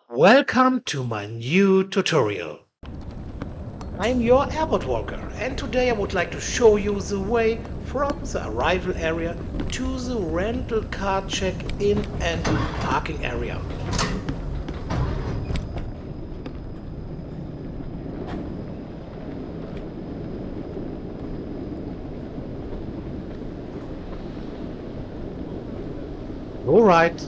Welcome to my new tutorial. I'm your airport worker and today I would like to show you the way from the arrival area to the rental car check-in and parking area. Alright.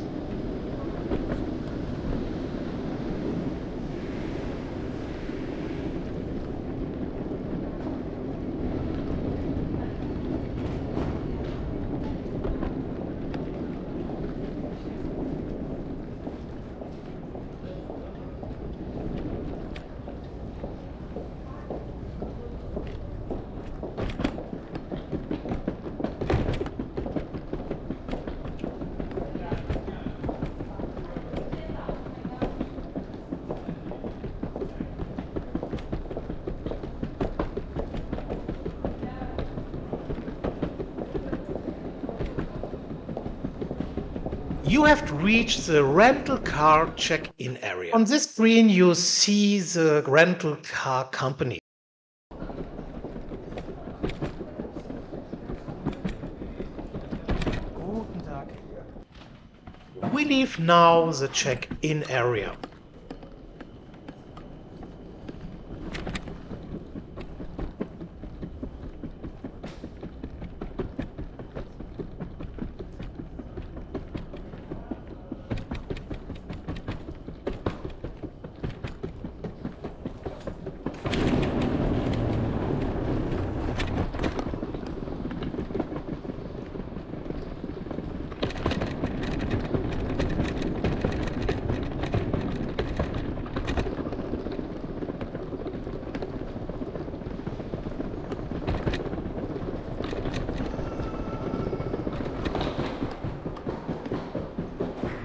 You have reached the rental car check-in area. On this screen you see the rental car company. Guten Tag. We leave now the check-in area.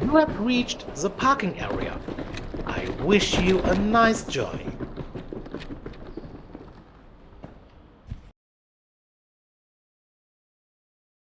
You have reached the parking area. I wish you a nice journey.